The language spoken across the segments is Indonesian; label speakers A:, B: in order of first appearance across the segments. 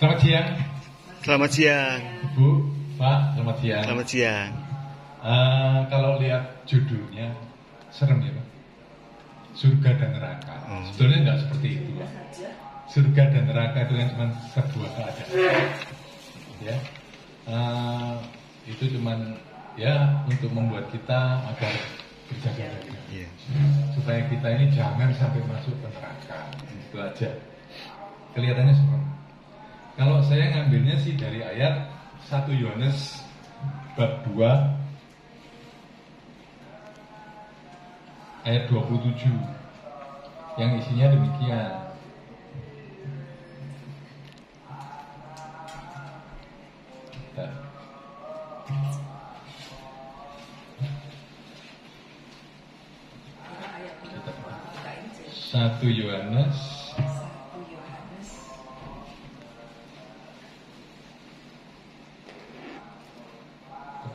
A: Selamat siang.
B: Selamat siang.
A: Bu, Pak, selamat siang.
B: Selamat siang.
A: Kalau lihat judulnya, serem ya Pak. Surga dan neraka. Sebetulnya nggak seperti itu Pak. Surga dan neraka itu kan cuma sebuah keadaan. Ya, itu cuma ya untuk membuat kita agar berjaga-jaga.
B: Iya.
A: Supaya kita ini jangan sampai masuk ke neraka. Itu aja. Kelihatannya serem. Kalau saya ngambilnya sih dari ayat 1 Yohanes bab 2 ayat 27 yang isinya demikian. Bentar. 1 Yohanes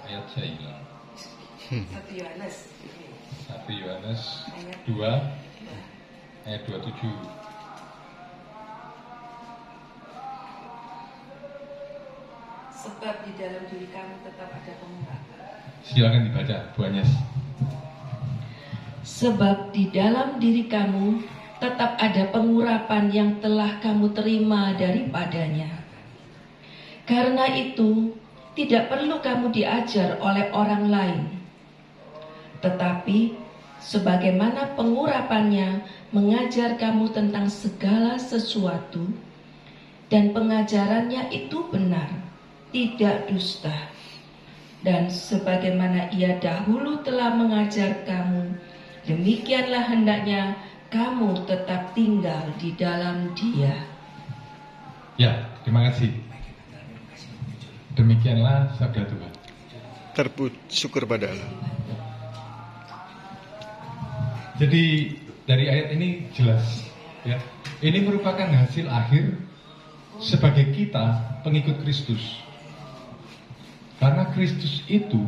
A: ayat saya hilang.
C: 1 Yohanes
A: 1 Yohanes 2 ayat 27.
C: sebab di dalam diri kamu tetap ada pengurapan.
A: Silakan dibaca, Bu Anyes.
C: Sebab di dalam diri kamu tetap ada pengurapan yang telah kamu terima daripadanya. Karena itu tidak perlu kamu diajar oleh orang lain, tetapi sebagaimana pengurapannya mengajar kamu tentang segala sesuatu, dan pengajarannya itu benar, tidak dusta. Dan sebagaimana ia dahulu telah mengajar kamu, demikianlah hendaknya kamu tetap tinggal di dalam Dia.
A: Ya, terima kasih. Demikianlah sabda Tuhan.
B: Syukur pada Allah.
A: Jadi dari ayat ini jelas, ya, ini merupakan hasil akhir sebagai kita pengikut Kristus. Karena Kristus itu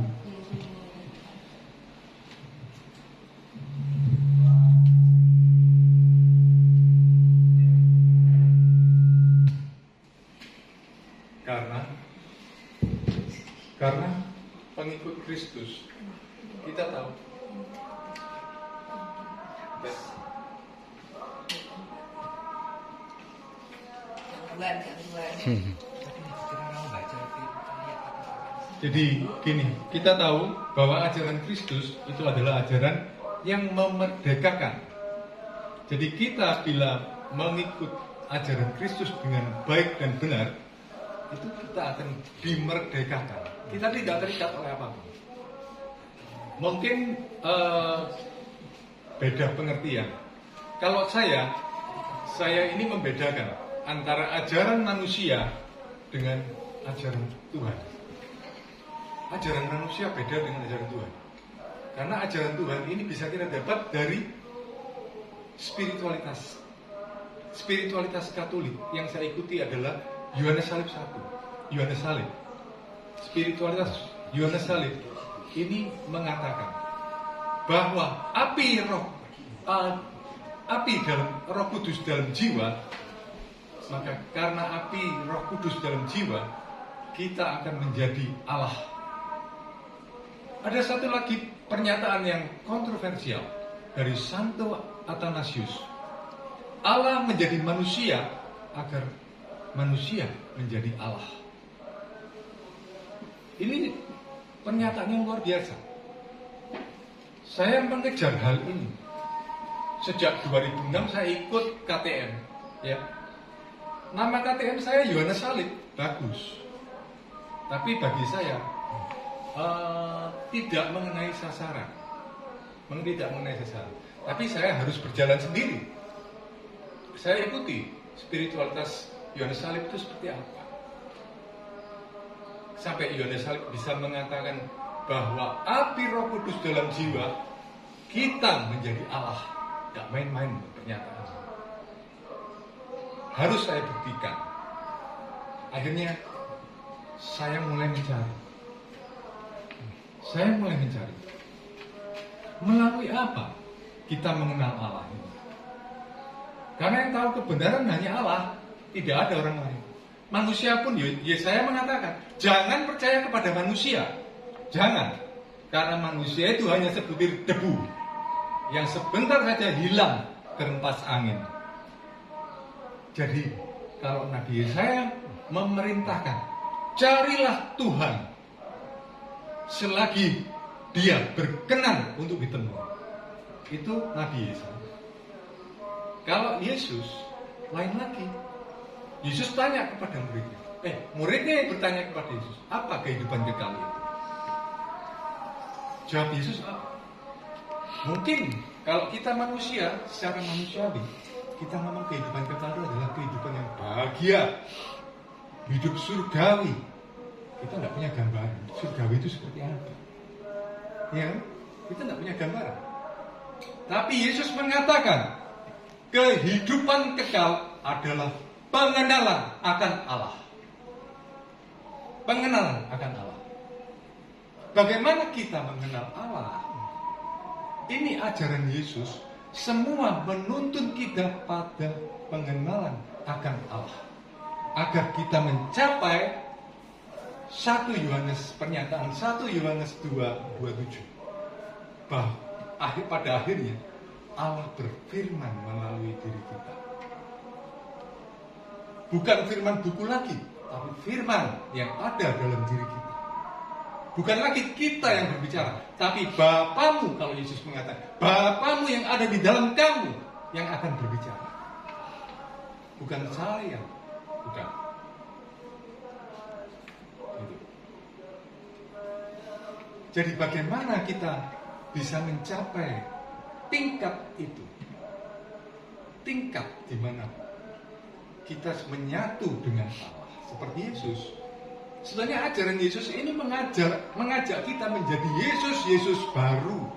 A: karena pengikut Kristus kita tahu jadi gini, kita tahu bahwa ajaran Kristus itu adalah ajaran yang memerdekakan. Jadi kita bila mengikut ajaran Kristus dengan baik dan benar, itu kita akan dimerdekakan. Kita tidak terikat oleh apapun. Mungkin beda pengertian. Kalau saya ini membedakan antara ajaran manusia dengan ajaran Tuhan. Ajaran manusia beda dengan ajaran Tuhan. Karena ajaran Tuhan ini bisa kita dapat dari spiritualitas. Spiritualitas Katolik yang saya ikuti adalah Yohanes Salib 1. Yohanes Salib. Spiritualitas Yohanes Salib ini mengatakan bahwa api dalam Roh Kudus dalam jiwa, maka karena api Roh Kudus dalam jiwa, kita akan menjadi Allah. Ada satu lagi pernyataan yang kontroversial dari Santo Athanasius. Allah menjadi manusia agar manusia menjadi Allah. Ini pernyataan yang luar biasa. Saya mengejar hal ini. Sejak 2006 saya ikut KTM. Ya. Nama KTM saya Yohanes Salib, bagus. Tapi bagi saya tidak mengenai sasaran. Tidak mengenai sasaran. Tapi saya harus berjalan sendiri. Saya ikuti spiritualitas Yohanes Salib itu seperti apa. Sampai Yohanes Salib bisa mengatakan bahwa api Roh Kudus dalam jiwa, kita menjadi Allah. Gak main-main pernyataan. Harus saya buktikan. Akhirnya saya mulai mencari. Melalui apa kita mengenal Allah ini? Karena yang tahu kebenaran hanya Allah, tidak ada orang lain. manusia pun, Yesaya mengatakan, jangan percaya kepada manusia. Jangan. Karena manusia itu hanya sebutir debu yang sebentar saja hilang terhempas angin. Jadi, kalau Nabi Yesaya memerintahkan, carilah Tuhan selagi dia berkenan untuk ditemui. Itu Nabi Yesaya. Kalau Yesus, lain lagi. Yesus tanya kepada muridnya. Muridnya yang bertanya kepada Yesus, apa kehidupan kekal itu? Jawab Yesus apa? Mungkin kalau kita manusia, secara manusiawi, kita ngomong kehidupan kekal itu adalah kehidupan yang bahagia, hidup surgawi. Kita nggak punya gambaran surgawi itu seperti apa. Ya, kita nggak punya gambaran. Tapi Yesus mengatakan, kehidupan kekal adalah pengenalan akan Allah. Pengenalan akan Allah. Bagaimana kita mengenal Allah? Ini ajaran Yesus, semua menuntun kita pada pengenalan akan Allah. Agar kita mencapai pernyataan 1 Yohanes 2:27. Pada akhirnya Allah berfirman melalui diri kita. Bukan firman buku lagi, tapi firman yang ada dalam diri kita. Bukan lagi kita yang berbicara, tapi Bapamu, kalau Yesus mengatakan, Bapamu yang ada di dalam kamu yang akan berbicara. Bukan saya, bukan. Gitu. Jadi bagaimana kita bisa mencapai tingkat itu? Tingkat di mana kita menyatu dengan Allah seperti Yesus. Sebenarnya ajaran Yesus ini mengajak kita menjadi Yesus baru.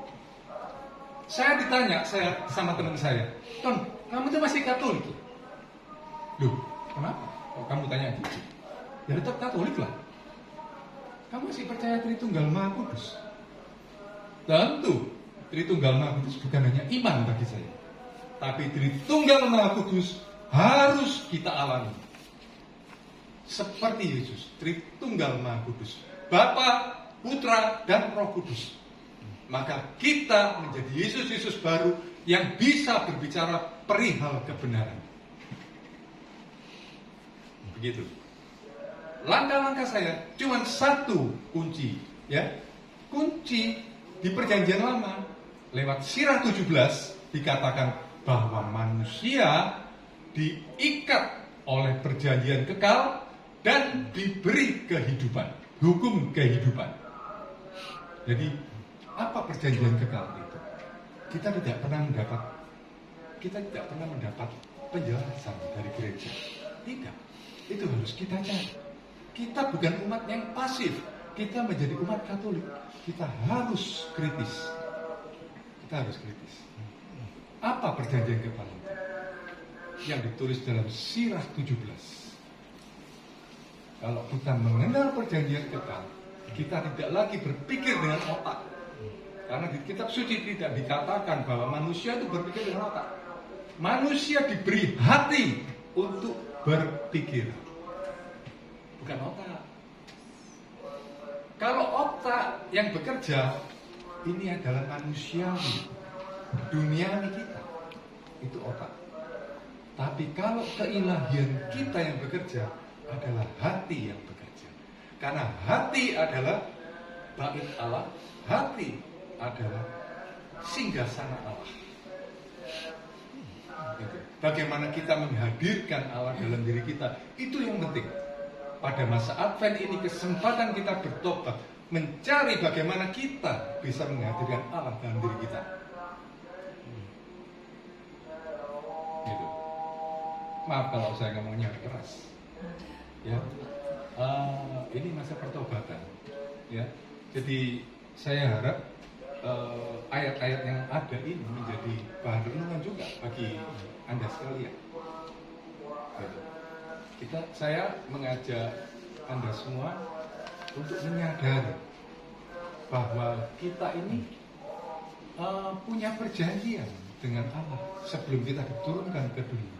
A: Saya ditanya sama teman saya, Ton, kamu itu masih Katolik? Loh, kenapa? Oh, kamu tanya gitu. Ya tetap Katolik lah. Kamu masih percaya Tritunggal Maha Kudus? Tentu, Tritunggal Maha Kudus bukan hanya iman bagi saya, tapi Tritunggal Maha Kudus harus kita alami. Seperti Yesus, Tritunggal Maha Kudus, Bapa, Putra, dan Roh Kudus. Maka kita menjadi Yesus baru yang bisa berbicara perihal kebenaran. Begitu. Langkah-langkah saya cuma satu kunci, ya. Kunci di Perjanjian Lama lewat Sirah 17 dikatakan bahwa manusia diikat oleh perjanjian kekal dan diberi kehidupan, hukum kehidupan. Jadi apa perjanjian kekal itu? Kita tidak pernah mendapat penjelasan dari gereja. Tidak, itu harus kita cari. Kita bukan umat yang pasif. Kita menjadi umat Katolik. Kita harus kritis. Apa perjanjian kekal itu? Yang ditulis dalam Sirah 17. Kalau kita mengenal perjanjian kekal, kita tidak lagi berpikir dengan otak. Karena di kitab suci tidak dikatakan bahwa manusia itu berpikir dengan otak. Manusia diberi hati untuk berpikir, bukan otak. Kalau otak yang bekerja, ini adalah manusiawi, duniawi kita, itu otak. Tapi kalau keilahian kita yang bekerja adalah hati yang bekerja. Karena hati adalah bait Allah, hati adalah singgasana Allah. Gitu. Bagaimana kita menghadirkan Allah dalam diri kita, itu yang penting. Pada masa Advent ini kesempatan kita bertobat, mencari bagaimana kita bisa menghadirkan Allah dalam diri kita. Gitu. Maaf kalau saya ngomongnya keras. Ya, ini masa pertobatan. Ya, jadi saya harap ayat-ayat yang ada ini menjadi bahan renungan juga bagi Anda sekalian. Gitu. Saya mengajak Anda semua untuk menyadari bahwa kita ini punya perjanjian dengan Allah sebelum kita diturunkan ke dunia.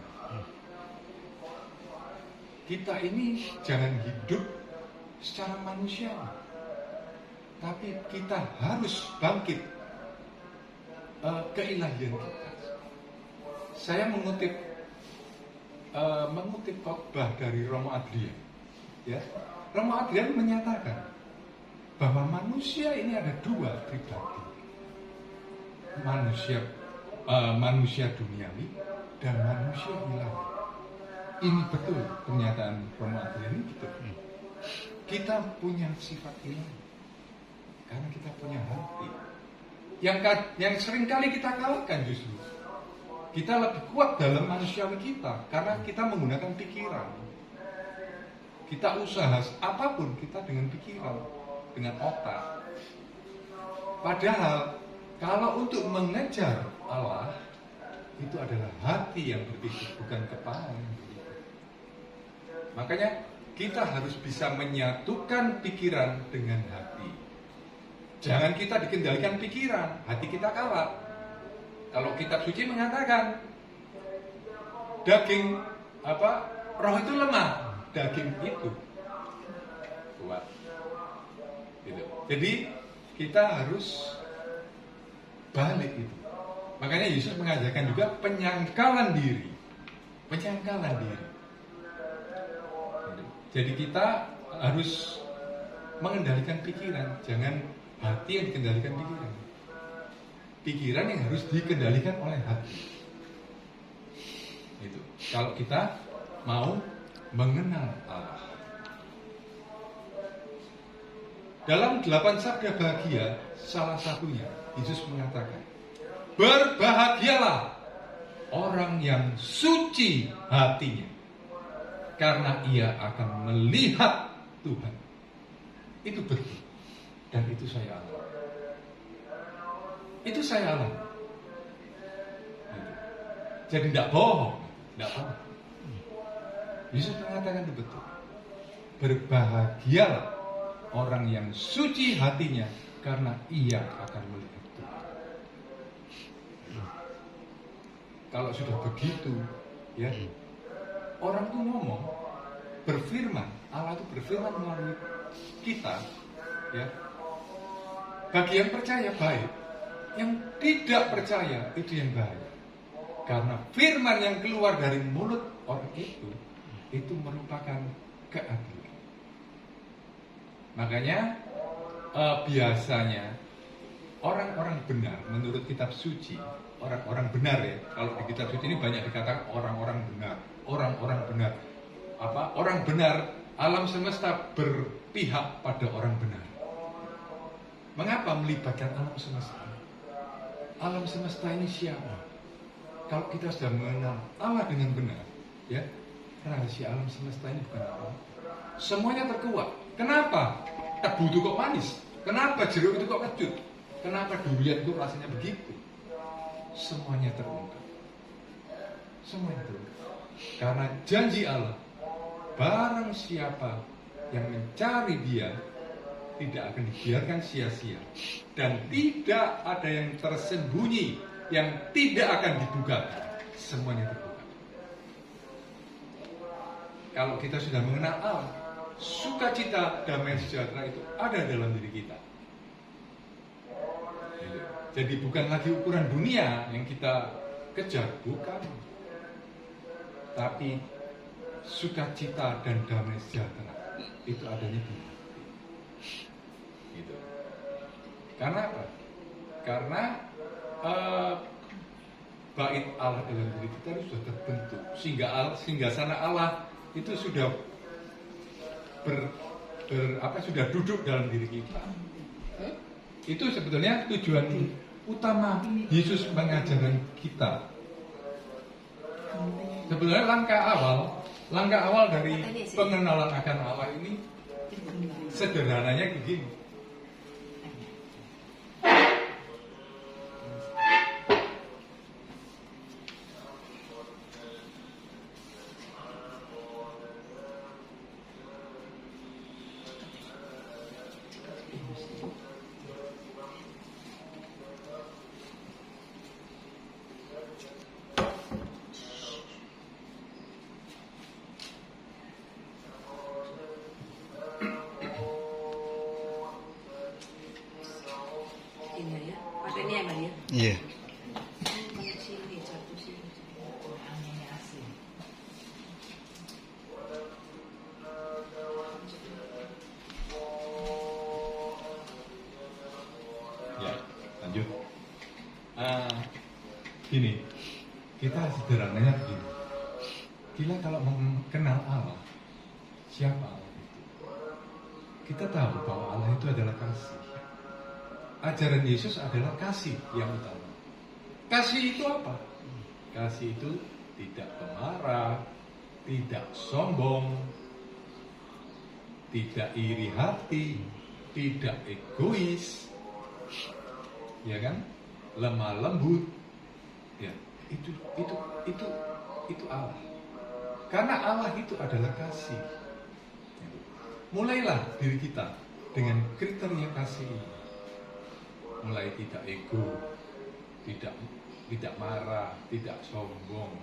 A: kita ini jangan hidup secara manusia, tapi kita harus bangkit keilahian kita. Saya mengutip khotbah dari Romo Adrian. Ya, Romo Adrian menyatakan bahwa manusia ini ada dua pribadi, manusia duniawi dan manusia ilahi. Ini betul pernyataan Romo Adrian ini betul. Kita punya sifat ilahi karena kita punya hati yang seringkali kita kalahkan justru. Kita lebih kuat dalam manusiawi kita karena kita menggunakan pikiran. Kita usaha apapun kita dengan pikiran, dengan otak. Padahal kalau untuk mengejar Allah itu adalah hati yang berpikir, bukan kepala yang berpikir. Makanya kita harus bisa menyatukan pikiran dengan hati. Jangan kita dikendalikan pikiran, hati kita kalah. Kalau kitab suci mengatakan daging roh itu lemah, daging itu kuat. Gitu. Jadi kita harus balik itu. Makanya Yesus mengajarkan juga penyangkalan diri. Penyangkalan diri. Jadi kita harus mengendalikan pikiran, jangan hati yang dikendalikan pikiran. Pikiran yang harus dikendalikan oleh hati. Itu. Kalau kita mau mengenal Allah. Dalam 8 sabda bahagia, salah satunya Yesus mengatakan, berbahagialah orang yang suci hatinya, karena ia akan melihat Tuhan. Itu betul. Dan itu saya alami. Itu saya alami. Jadi tidak bohong, tidak apa. Yesus mengatakan itu betul. Berbahagialah orang yang suci hatinya, karena ia akan melihat Tuhan. Kalau sudah begitu, ya, orang itu ngomong, berfirman, Allah itu berfirman melalui kita, ya. Bagi yang percaya baik, yang tidak percaya itu yang baik. Karena firman yang keluar dari mulut orang itu merupakan keadilan. Makanya biasanya orang-orang benar menurut kitab suci, orang-orang benar ya. Kalau di kitab suci ini banyak dikatakan orang-orang benar, orang-orang benar. Orang benar, alam semesta berpihak pada orang benar. Mengapa melibatkan alam semesta? Alam semesta ini siapa? Kalau kita sudah mengenal Allah dengan benar, ya, rahasia alam semesta ini bukan apa. Semuanya terkuat. Kenapa? Tebu itu kok manis? Kenapa jeruk itu kok kecut? Kenapa durian itu rasanya begitu? Semuanya terungkap. Semuanya terungkap. Karena janji Allah, barang siapa yang mencari Dia tidak akan dibiarkan sia-sia, dan tidak ada yang tersembunyi yang tidak akan dibuka. Semuanya terbuka. Kalau kita sudah mengenal Allah, sukacita, damai, sejahtera itu ada dalam diri kita. Jadi bukan lagi ukuran dunia yang kita kejar, bukan. Tapi sukacita dan damai sejahtera itu adanya di hati. Gitu. Karena apa? Karena bait Allah dalam diri kita itu sudah terbentuk, sehingga sana Allah itu sudah sudah duduk dalam diri kita. Itu sebetulnya tujuan utama Yesus mengajarkan kita. Sebetulnya langkah awal dari pengenalan akan Allah ini sederhananya begini.
B: Iya.
A: Ya, lanjut. Gini, kita sederhananya begini. Kita kalau mengenal Allah, siapa Allah itu? Kita tahu bahwa Allah itu adalah kasih. Ajaran Yesus adalah kasih yang utama. Kasih itu apa? Kasih itu tidak pemarah, tidak sombong, tidak iri hati, tidak egois, ya kan? Lemah lembut, ya itu Allah. Karena Allah itu adalah kasih. Mulailah diri kita dengan kriteria kasih ini. Mulai tidak ego, tidak marah, tidak sombong,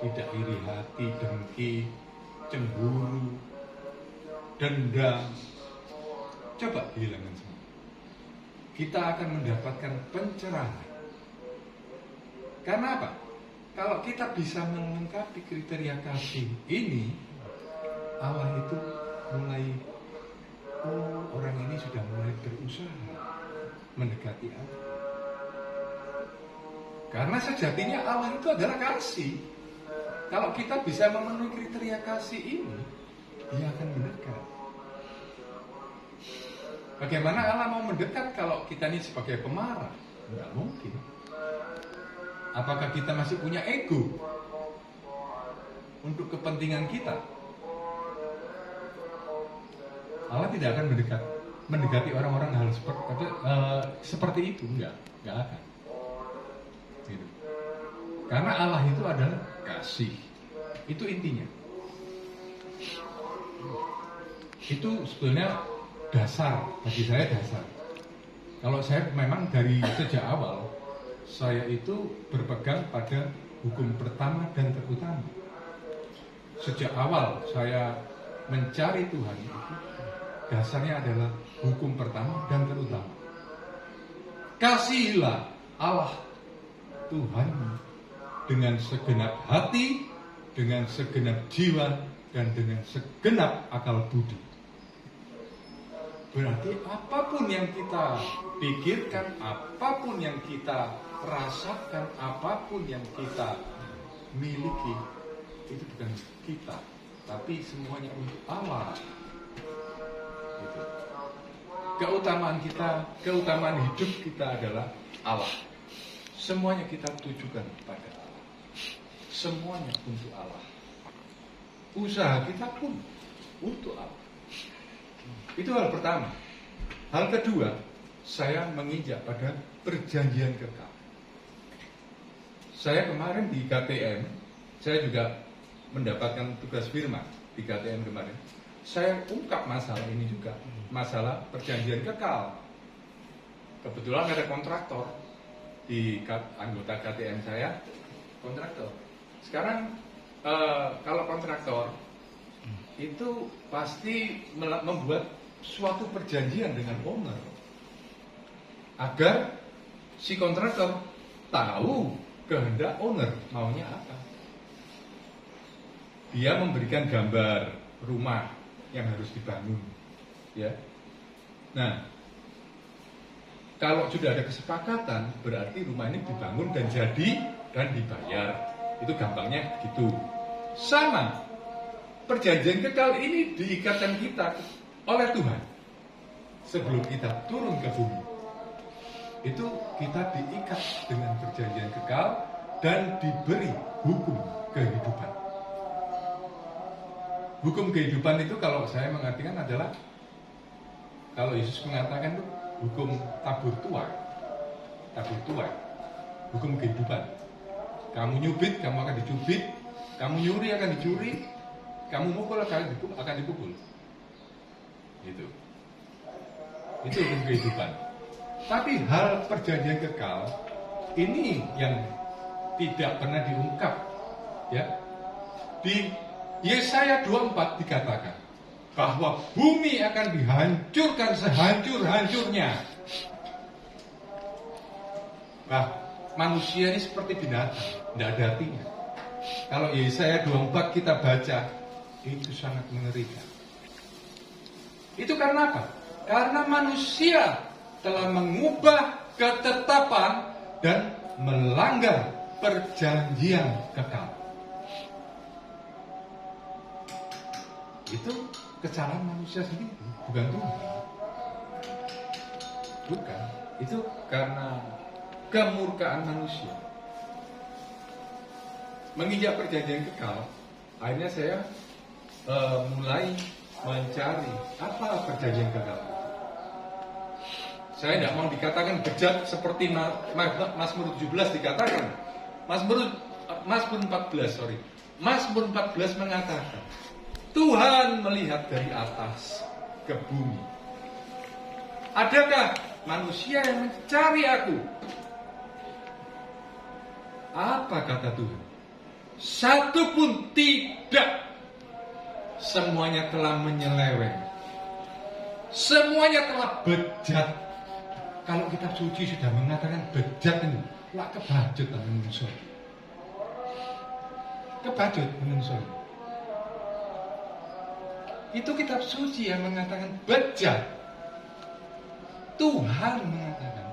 A: tidak iri hati, dengki, cemburu, dendam. Coba hilangkan semua. Kita akan mendapatkan pencerahan. Karena apa? Kalau kita bisa melengkapi kriteria kasih ini, Allah itu mulai, orang ini sudah mulai berusaha mendekati Allah. Karena sejatinya Allah itu adalah kasih. Kalau kita bisa memenuhi kriteria kasih ini, Dia akan mendekat. Bagaimana Allah mau mendekat kalau kita ini sebagai pemarah? Tidak mungkin. Apakah kita masih punya ego untuk kepentingan kita? Allah tidak akan mendekati orang-orang hal seperti itu, enggak akan. Gitu. Karena Allah itu adalah kasih. Itu intinya. Itu sebetulnya dasar, bagi saya dasar. Kalau saya memang dari sejak awal, saya itu berpegang pada hukum pertama dan terutama. Sejak awal saya mencari Tuhan itu, dasarnya adalah hukum pertama dan terutama. Kasihilah Allah Tuhan dengan segenap hati, dengan segenap jiwa, dan dengan segenap akal budi. Berarti apapun yang kita pikirkan, apapun yang kita rasakan, apapun yang kita miliki, itu bukan kita, tapi semuanya untuk Allah. Gitu. Keutamaan hidup kita adalah Allah. Semuanya kita tujukan pada Allah. Semuanya untuk Allah. Usaha kita pun untuk Allah. Itu hal pertama. Hal kedua, saya menginjak pada perjanjian kekal. Saya kemarin di KTM, saya juga mendapatkan tugas firman di KTM kemarin. Saya ungkap masalah ini juga, masalah perjanjian kekal. Kebetulan ada kontraktor di anggota KTM saya, kontraktor. Sekarang kalau kontraktor itu pasti membuat suatu perjanjian dengan owner agar si kontraktor tahu kehendak owner maunya apa. Dia memberikan gambar rumah yang harus dibangun, ya. Nah, kalau sudah ada kesepakatan, berarti rumah ini dibangun dan jadi dan dibayar. Itu gampangnya gitu. Sama, perjanjian kekal ini diikatkan kita oleh Tuhan sebelum kita turun ke bumi. Itu kita diikat dengan perjanjian kekal dan diberi hukum kehidupan. Hukum kehidupan itu kalau saya mengartikan adalah, kalau Yesus mengatakan itu hukum tabur tuai, hukum kehidupan. Kamu nyubit, kamu akan dicubit. Kamu nyuri akan dicuri. Kamu mukul akan dipukul. Gitu. Itu hukum kehidupan. Tapi hal perjanjian kekal ini yang tidak pernah diungkap, ya. Di Yesaya 24 dikatakan bahwa bumi akan dihancurkan sehancur-hancurnya. manusia ini seperti binatang, tidak ada hatinya. Kalau Yesaya 24 kita baca, itu sangat mengerikan. Itu karena apa? Karena manusia telah mengubah ketetapan dan melanggar perjanjian kekal. Itu kesalahan manusia sendiri, bukan Tuhan. Bukan, itu karena kemurkaan manusia. Menginjak perjanjian kekal, akhirnya saya mulai mencari apa perjanjian kekal. Saya tidak mau dikatakan bejat seperti Mazmur 17 dikatakan. Mazmur 14 mengatakan, Tuhan melihat dari atas ke bumi. Adakah manusia yang mencari aku? Apa kata Tuhan? Satu pun tidak. Semuanya telah menyeleweng. Semuanya telah bejat. Kalau kitab suci sudah mengatakan bejat ini, lah kebajut menungso. Kebajut menungso. Itu kitab suci yang mengatakan bejat. Tuhan mengatakan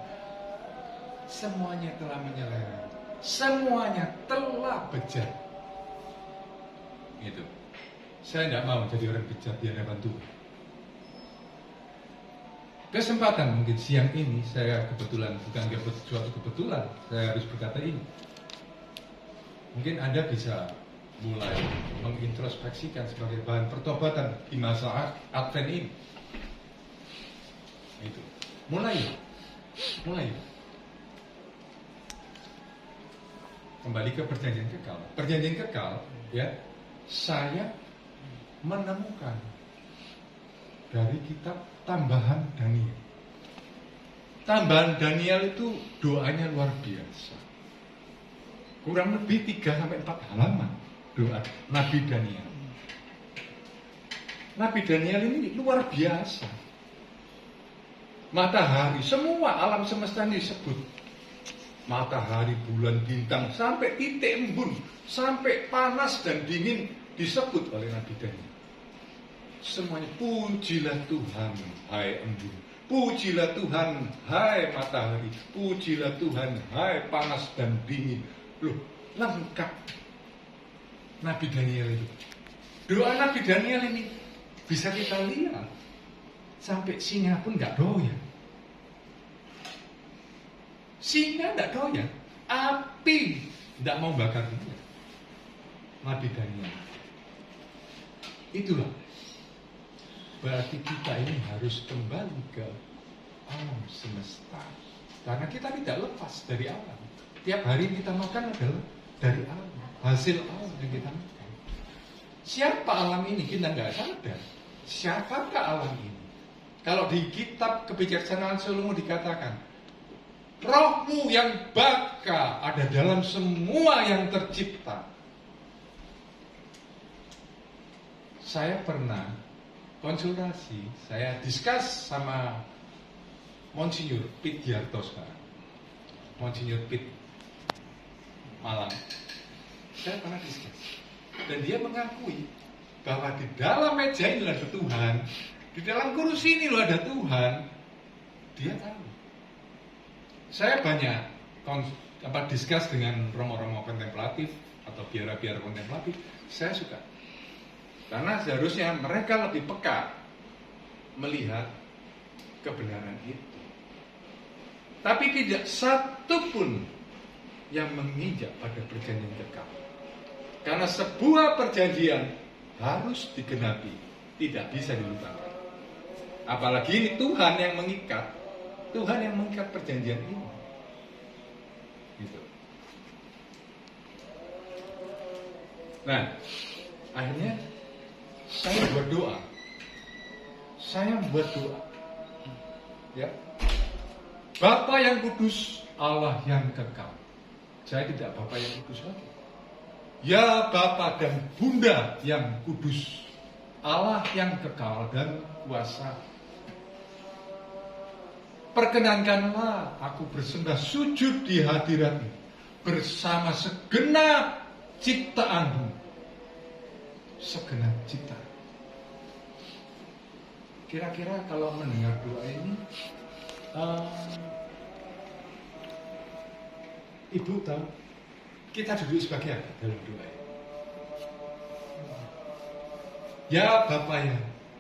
A: semuanya telah menyeleweng. Semuanya telah bejat. Gitu. Saya tidak mau jadi orang bejat di hadapan Tuhan. Kesempatan mungkin siang ini saya kebetulan, bukan suatu kebetulan, saya harus berkata ini. Mungkin Anda bisa mulai mengintrospeksikan sebagai bahan pertobatan di masa Advent ini. Itu. Mulai. Kembali ke perjanjian kekal. Perjanjian kekal, ya, saya menemukan dari kitab Tambahan Daniel. Tambahan Daniel itu doanya luar biasa. Kurang lebih 3-4 halaman doa Nabi Daniel. Nabi Daniel ini luar biasa. Matahari, semua alam semesta ini disebut. Matahari, bulan, bintang, sampai titik embun, sampai panas dan dingin disebut oleh Nabi Daniel. Semuanya, pujilah Tuhan, hai embun. Pujilah Tuhan, hai matahari. Pujilah Tuhan, hai panas dan dingin. Loh, lengkap Nabi Daniel itu. Doa Nabi Daniel ini bisa kita lihat. Sampai singa pun nggak doyan. Singa nggak doyan. Api nggak mau bakar dia. Nabi Daniel. Itulah. Berarti kita ini harus kembali ke alam semesta. Karena kita tidak lepas dari alam. Tiap hari kita makan adalah dari alam. Hasil alam yang kita makan. Siapa alam ini? Kita nggak sadar. Siapakah alam ini? Kalau di kitab Kebijaksanaan Salomo dikatakan, rohmu yang baka ada dalam semua yang tercipta. Saya pernah konsultasi, saya diskus sama Monsinyur Pit Diarto sekarang. Monsinyur Pit Malang. Saya pernah diskus. Dan dia mengakui bahwa di dalam meja ini ada Tuhan, di dalam kursi ini loh ada Tuhan. Dia tahu. Saya banyak diskus dengan romo-romo kontemplatif atau biara-biara kontemplatif. Saya suka. Karena seharusnya mereka lebih peka melihat kebenaran itu. Tapi tidak satu pun yang menginjak pada perjanjian kekal. Karena sebuah perjanjian harus digenapi, tidak bisa dilupakan. Apalagi ini Tuhan yang mengikat perjanjian ini. Gitu. Nah, akhirnya saya berdoa. Ya. Bapa yang kudus, Allah yang kekal. Saya tidak Bapa yang kudus lagi. Ya Bapa dan Bunda yang kudus, Allah yang kekal dan kuasa. perkenankanlah aku bersembah sujud di hadiratmu bersama segenap ciptaanmu. Segenap ciptaan. Kira-kira kalau mendengar doa ini, Ibu tahu kita duduk sebagai apa dalam doa ini? Ya Bapa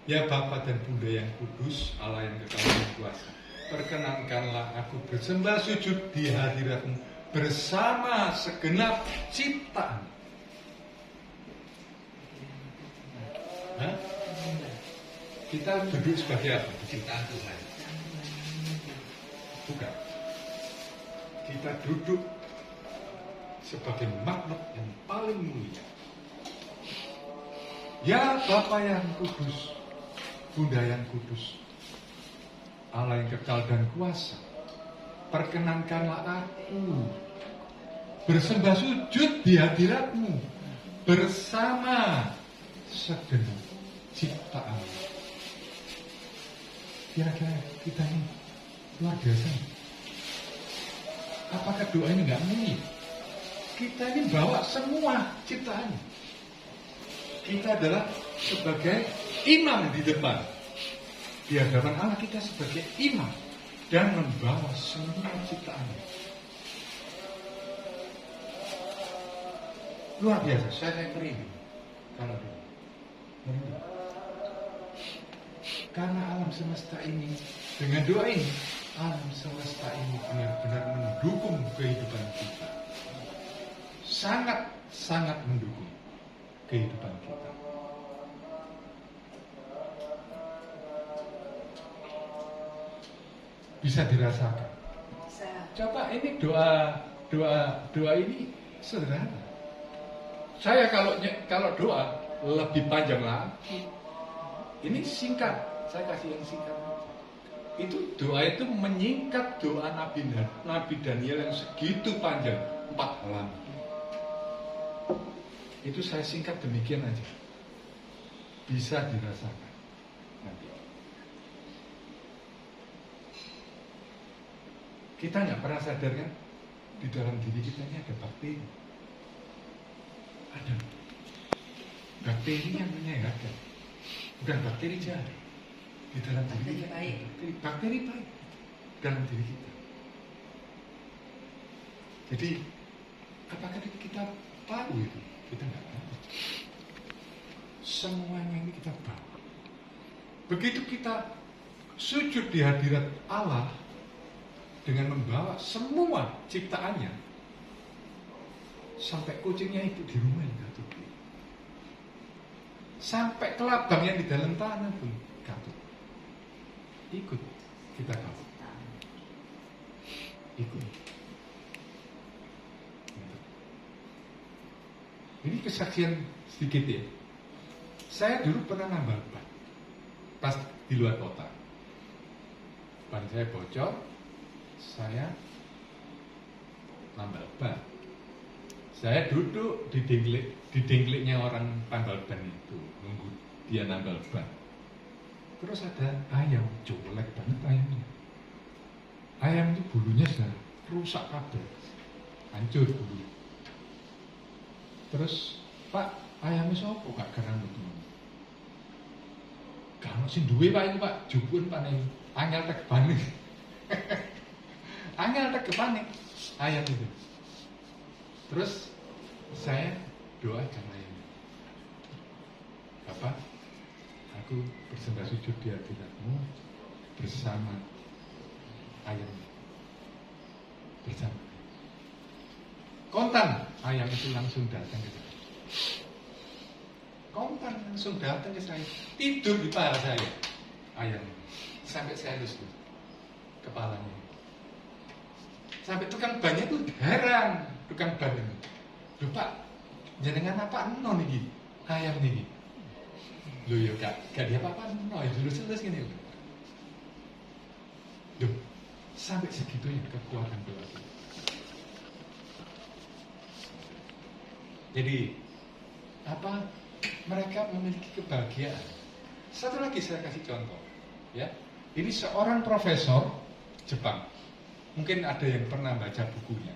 A: ya Bapa dan Bunda yang kudus, Allah yang kekal dan kuasa, perkenankanlah aku bersembah sujud di hadiratmu bersama segenap ciptaan. Hah? Kita duduk sebagai apa? Ciptaan Tuhan. Bukan. Kita duduk sebagai makhluk yang paling mulia. Ya Bapa yang kudus, Bunda yang kudus, Allah yang kekal dan kuasa, perkenankanlah aku bersembah sujud di hadiratmu bersama segenap ciptaan. Kira-kira kita ini luar biasa. Apakah doa ini nggak mungkin? Kita ini bawa semua ciptaan. Kita adalah sebagai imam di depan. Di hadapan Allah kita sebagai imam dan membawa semua ciptaan. Luar biasa, saya merinding kalau doa. Merinding. Karena alam semesta ini, dengan doa ini, alam semesta ini benar-benar mendukung kehidupan kita. Sangat mendukung kehidupan kita. Bisa dirasakan. Coba ini doa ini sederhana. Saya kalau doa lebih panjang lagi. Ini singkat, saya kasih yang singkat. Itu doa itu menyingkat doa Nabi Daniel yang segitu panjang, 4 halaman. Itu saya singkat demikian aja. Bisa dirasakan nanti. Kita nggak pernah sadar kan, di dalam diri kita ini ada bakteri. Ada bakteri yang menyehatkan, bukan bakteri jahat. Di dalam diri kita, bakteri baik dalam diri kita. Jadi, apakah kita tahu itu? Kita nggak tahu. Semuanya ini kita bawa. Begitu kita sujud di hadirat Allah dengan membawa semua ciptaannya, sampai kucingnya ibu di rumah yang katut, sampai kelabang yang di dalam tanah pun katut, ikut kita tahu, ikut. Ini kesaksian sedikit ya. Saya dulu pernah nambal ban pas di luar kota. Ban saya bocor, saya nambal ban. Saya duduk di dengkliknya orang tambal ban itu, nunggu dia nambal ban. Terus ada ayam, jelek banget ayamnya. Ayam itu bulunya sudah rusak kabel, hancur bulu. Terus, Pak, ayamnya sopo gak kerang itu? Kalau sing duwe Pak itu Pak, jupun Pak ini, angel tegepane. Angel tegepane ayam itu. Terus saya doakan ayamnya. Bapak, aku bersembah sujud di hadiratmu bersama ayam, bersama. Kontan, ayam itu langsung datang ke saya. Kontan langsung datang ke saya, tidur di paha saya, ayam. Sampai saya lus kepalanya. Sampai tukang bannya itu heran, tukang ban ini. Loh Pak, jenengan apa non ini? Ayam ini. Loh ya gak dia apa-apa, no ya dulu selesai gini. Loh, sampai segitunya kekuatan doa itu. Jadi apa? Mereka memiliki kebahagiaan. Satu lagi saya kasih contoh, ya. Ini seorang profesor Jepang. Mungkin ada yang pernah baca bukunya.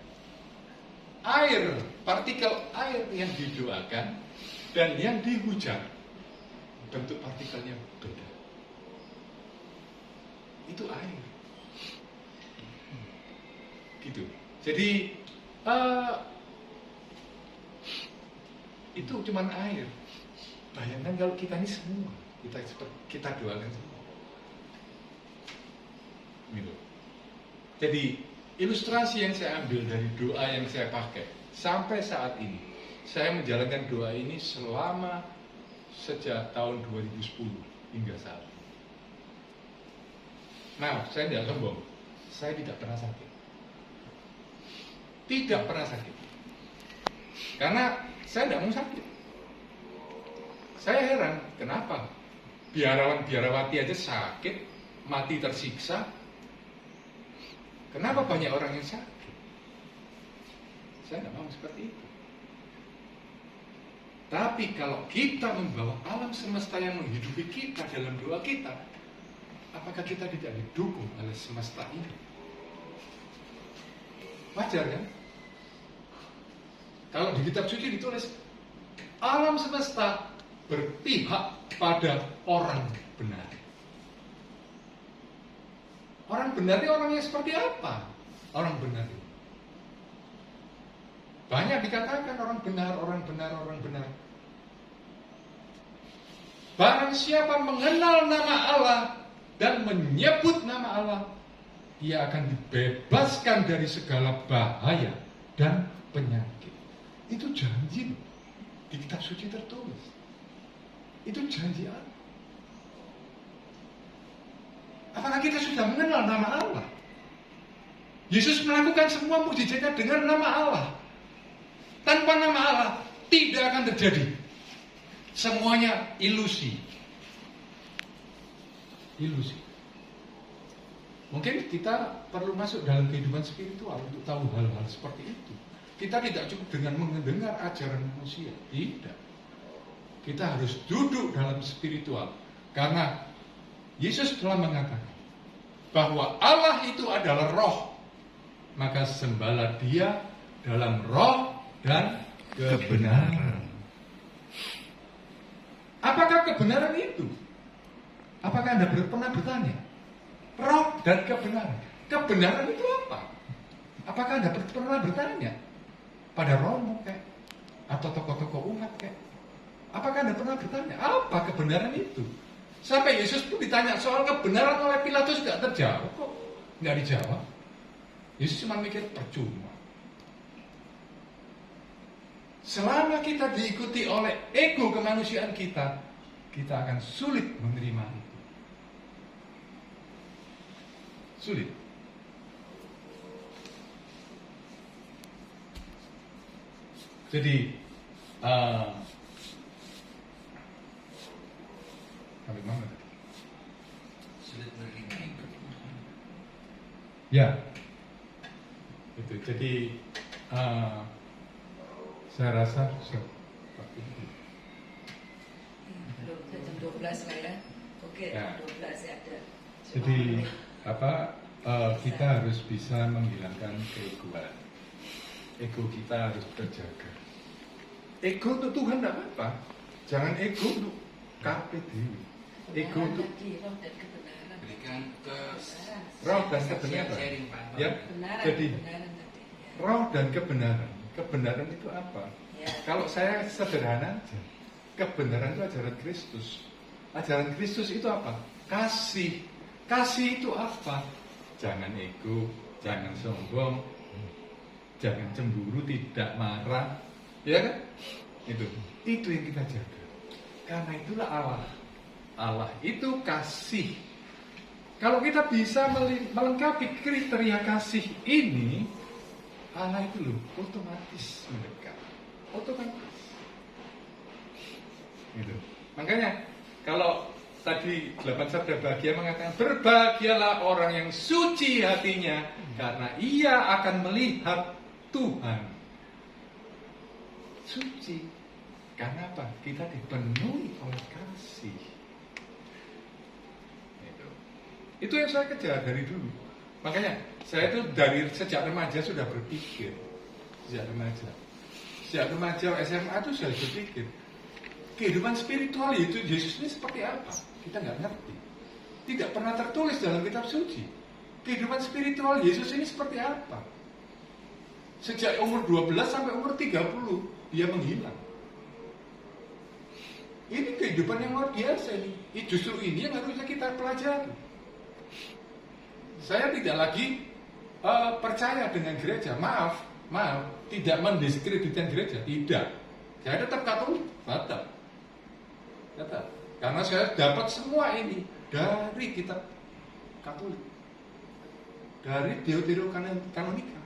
A: Air, partikel air yang didoakan dan yang dihujat, bentuk partikelnya beda. Itu air. Gitu. Jadi itu cuman air. Bayangkan kalau kita ini semua, kita doakan semua. Gitu. Jadi ilustrasi yang saya ambil dari doa yang saya pakai sampai saat ini, saya menjalankan doa ini selama sejak tahun 2010 hingga saat ini. Nah, saya tidak sombong, saya tidak pernah sakit. Tidak pernah sakit. Karena saya tidak mau sakit. Saya heran, kenapa? Biarawan-biarawati aja sakit, mati tersiksa. Kenapa banyak orang yang sakit? Saya tidak mau seperti itu. Tapi kalau kita membawa alam semesta yang menghidupi kita dalam doa kita, apakah kita tidak didukung oleh semesta ini? Wajar kan? Kalau di kitab suci ditulis, alam semesta berpihak pada orang benar. Orang benar ini orang yang seperti apa? Orang benar ini. Banyak dikatakan orang benar, orang benar, orang benar. Barang siapa mengenal nama Allah dan menyebut nama Allah, ia akan dibebaskan dari segala bahaya dan penyakit. Itu janji di kitab suci tertulis. Itu janji Allah. Apakah kita sudah mengenal nama Allah? Yesus melakukan semua mukjizatnya dengan nama Allah. Tanpa nama Allah tidak akan terjadi. Semuanya ilusi. Ilusi. Mungkin kita perlu masuk dalam kehidupan spiritual untuk tahu hal-hal seperti itu. Kita tidak cukup dengan mendengar ajaran manusia. Tidak. Kita harus duduk dalam spiritual. Karena Yesus telah mengatakan bahwa Allah itu adalah roh. Maka sembahlah dia dalam roh dan kebenaran. Apakah kebenaran itu? Apakah Anda pernah bertanya? Roh dan kebenaran. Kebenaran itu apa? Apakah Anda pernah bertanya? Pada Romo kayak? Atau tokoh-tokoh umat kayak? Apakah Anda pernah bertanya? Apa kebenaran itu? Sampai Yesus pun ditanya soal kebenaran oleh Pilatus tidak terjawab kok. Tidak dijawab. Yesus cuma mikir percuma. Selama kita diikuti oleh ego kemanusiaan kita akan sulit menerima itu. Sulit. Jadi, sampai mana tadi?
D: Sulit menerima itu.
A: Ya, itu. Jadi, saya rasa seperti itu.
E: Jam 12 lah ya. Oke,
A: Ya.
E: 12 ya ada.
A: Jadi kita harus bisa menghilangkan keegoan. Ego kita harus terjaga. Ego untuk Tuhan tidak apa-apa. Jangan ego untuk KPD. Ego untuk
E: Tadi, roh dan kebenaran.
D: Berikan ke
A: roh dan kebenaran.
D: sharing, Pak.
A: Ya,
E: Kebenaran,
A: jadi
E: kebenaran tadi. Ya.
A: roh dan kebenaran. Kebenaran itu apa?
E: Ya.
A: Kalau saya sederhana aja, kebenaran itu ajaran Kristus. Ajaran Kristus itu apa? Kasih. Kasih itu apa? Jangan ego, jangan sombong, jangan cemburu, tidak marah, ya kan? Itu yang kita jaga. Karena itulah Allah. Allah itu kasih. Kalau kita bisa melengkapi kriteria kasih ini, Allah itu loh otomatis mendekat. Otomatis. Gitu. Makanya kalau tadi 8 sabda bahagia mengatakan berbahagialah orang yang suci hatinya karena ia akan melihat Tuhan. Suci. Karena apa? Kita dipenuhi oleh kasih. Itu yang saya kejar dari dulu. Makanya saya itu dari sejak remaja sudah berpikir. Sejak remaja SMA itu sudah berpikir. Kehidupan spiritual itu Yesus ini seperti apa? Kita nggak ngerti. Tidak pernah tertulis dalam kitab suci. Kehidupan spiritual Yesus ini seperti apa? Sejak umur 12 sampai umur 30 dia menghilang. Ini kehidupan yang luar biasa ini. Justru ini yang harusnya kita pelajari. Saya tidak lagi percaya dengan gereja. Maaf, tidak mendiskreditkan gereja, tidak. Saya tetap Katolik, tetap. Karena saya dapat semua ini dari kitab Katolik, dari Deuterokanonika,